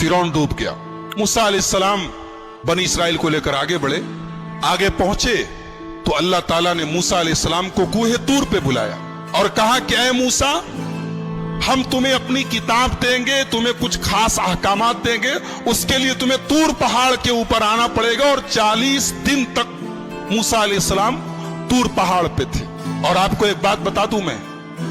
फिरौन डूब गया। मूसा अलैहिस्सलाम बनी इसराइल को लेकर आगे बढ़े। आगे पहुंचे तो अल्लाह ताला ने मूसा अलैहिस्सलाम को कूहे तूर पे बुलाया और कहा कि ऐ मूसा, हम तुम्हें अपनी किताब देंगे, तुम्हें कुछ खास अहकामात देंगे, उसके लिए तुम्हें तूर पहाड़ के ऊपर आना पड़ेगा। और 40 दिन तक मूसा अलैहिस्सलाम तूर पहाड़ पे थे। और आपको एक बात बता दूं मैं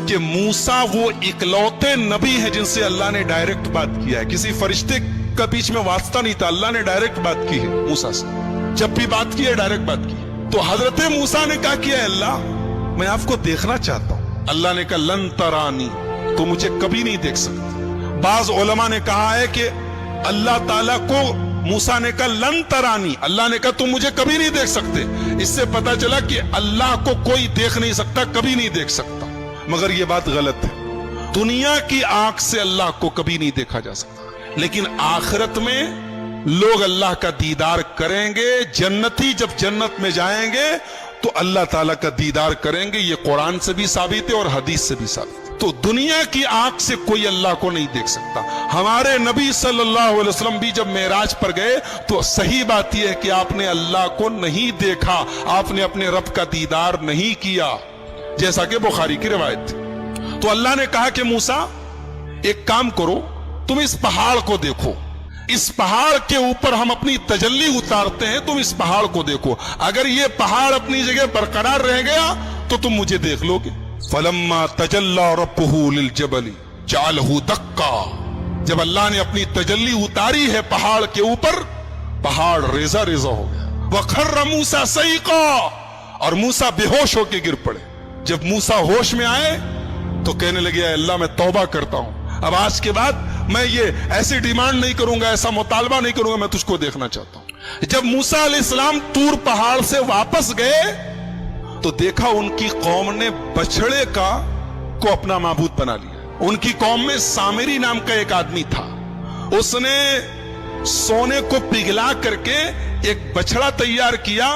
कि मूसा वो इकलौते नबी है जिनसे अल्लाह ने डायरेक्ट बात किया है। किसी फरिश्ते का बीच में वास्ता नहीं था, अल्लाह ने डायरेक्ट बात की है मूसा से। जब भी बात की है डायरेक्ट बात की है। तो हजरत मूसा ने कहा कि अल्लाह, मैं आपको देखना चाहता हूं। अल्लाह ने कहा लन तरानी, तो मुझे कभी नहीं देख सकते। बाज उलमा ने कहा है कि अल्लाह ताला को मूसा ने कहा लन तरानी, अल्लाह ने कहा तुम मुझे कभी नहीं देख सकते। इससे पता चला कि अल्लाह को कोई देख नहीं सकता, कभी नहीं देख सकता। मगर यह बात गलत है। दुनिया की आंख से अल्लाह को कभी नहीं देखा जा सकता, लेकिन आखिरत में लोग अल्लाह का दीदार करेंगे। जन्नती जब जन्नत में जाएंगे तो अल्लाह ताला का दीदार करेंगे। ये कुरान से भी साबित है और हदीस से भी साबित है। तो दुनिया की आंख से कोई अल्लाह को नहीं देख सकता। हमारे नबी सल्लल्लाहु अलैहि वसल्लम भी जब मेराज पर गए तो सही बात यह है कि आपने अल्लाह को नहीं देखा, आपने अपने रब का दीदार नहीं किया, जैसा कि बुखारी की रिवायत थी। तो अल्लाह ने कहा कि मूसा, एक काम करो, तुम इस पहाड़ को देखो, इस पहाड़ के ऊपर हम अपनी तजल्ली उतारते हैं, तुम इस पहाड़ को देखो। अगर ये पहाड़ अपनी जगह बरकरार रह गया तो तुम मुझे देख लोगे। फलम्मा तजल्ला रब्बुहु लिल जबली जालहु दक्का, जब अल्लाह ने अपनी तजल्ली उतारी है पहाड़ के ऊपर, पहाड़ रेजा रेजा हो गया। वखर्र मूसा सईका, और मूसा बेहोश होकर गिर पड़े। जब मूसा होश में आए तो कहने लगे अल्लाह, मैं तौबा करता हूं, अब आज के बाद मैं ये ऐसी डिमांड नहीं करूंगा, ऐसा मुतालबा नहीं करूंगा, मैं तुझको देखना चाहता हूं। जब मूसा अलैहिस्सलाम तूर पहाड़ से वापस गए तो देखा उनकी कौम ने बछड़े को अपना माबूद बना लिया। उनकी कौम में सामिरी नाम का एक आदमी था, उसने सोने को पिघला करके एक बछड़ा तैयार किया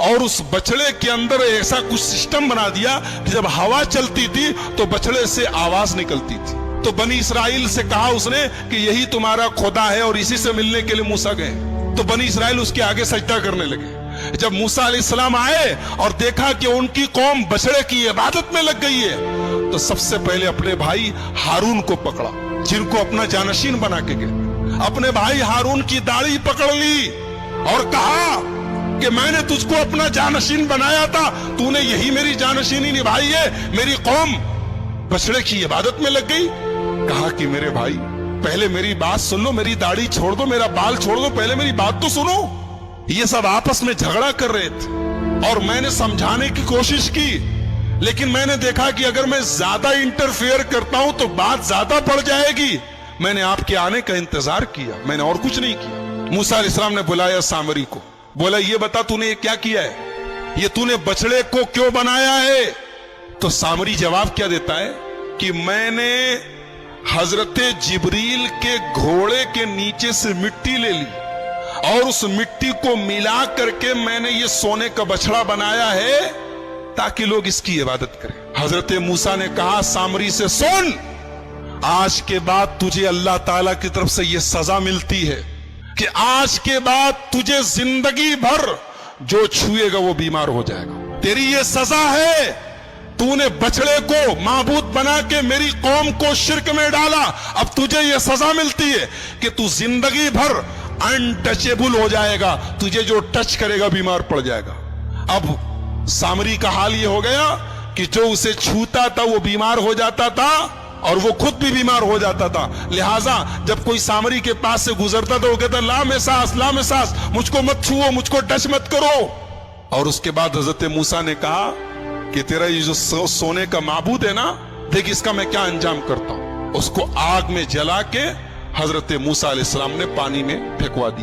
और उस बछड़े के अंदर ऐसा कुछ सिस्टम बना दिया कि जब हवा चलती थी तो बछड़े से आवाज निकलती थी। तो बनी इसराइल से कहा उसने कि यही तुम्हारा खुदा है, और इसी से मिलने के लिए मूसा गए। तो बनी इसराइल उसके आगे सजदा करने लगे। जब मूसा अलैहिस्सलाम आए और देखा कि उनकी कौम बछड़े की इबादत में लग गई है, तो सबसे पहले अपने भाई हारून को पकड़ा, जिनको अपना जानशीन बना के गए। अपने भाई हारून की दाढ़ी पकड़ ली और कहा कि मैंने तुझको अपना जानशीन बनाया था, तूने यही मेरी जानशीनी निभाई है, मेरी कौम बछड़े की इबादत में लग गई। कहा कि मेरे भाई, पहले मेरी बात सुन लो, मेरी दाढ़ी छोड़ दो, मेरा बाल छोड़ दो, पहले मेरी बात तो सुनो। ये सब आपस में झगड़ा कर रहे थे और मैंने समझाने की कोशिश की, लेकिन मैंने देखा कि अगर मैं ज्यादा इंटरफेयर करता हूं तो बात ज्यादा बढ़ जाएगी। मैंने आपके आने का इंतजार किया, मैंने और कुछ नहीं किया। मूसा अलैहिस्सलाम ने बुलाया सामरी को, बोला ये बता तूने ये क्या किया है, ये तूने बछड़े को क्यों बनाया है? तो सामरी जवाब क्या देता है कि मैंने हजरत जिब्रील के घोड़े के नीचे से मिट्टी ले ली और उस मिट्टी को मिला करके मैंने ये सोने का बछड़ा बनाया है ताकि लोग इसकी इबादत करें। हजरत मूसा ने कहा सामरी से, सुन, आज के बाद तुझे अल्लाह ताला की तरफ से ये सजा मिलती है कि आज के बाद तुझे जिंदगी भर जो छुएगा वो बीमार हो जाएगा। तेरी ये सजा है, तूने बछड़े को माबूद बना के मेरी कौम को शिर्क में डाला। अब तुझे ये सजा मिलती है कि तू जिंदगी भर अनटचेबल हो जाएगा, तुझे जो टच करेगा बीमार पड़ जाएगा। अब सामरी का हाल ये हो गया कि जो उसे छूता था वो बीमार हो जाता था और वो खुद भी बीमार हो जाता था। लिहाजा जब कोई सामरी के पास से गुजरता था वो कहता ला में सांस, मुझको मत छुओ, मुझको टच मत करो। और उसके बाद हजरत मूसा ने कहा कि तेरा ये जो सोने का माबूद है ना, देख इसका मैं क्या अंजाम करता हूं। उसको आग में जला के हजरत मूसा अलैहिस्सलाम ने पानी में फेंकवा दिया।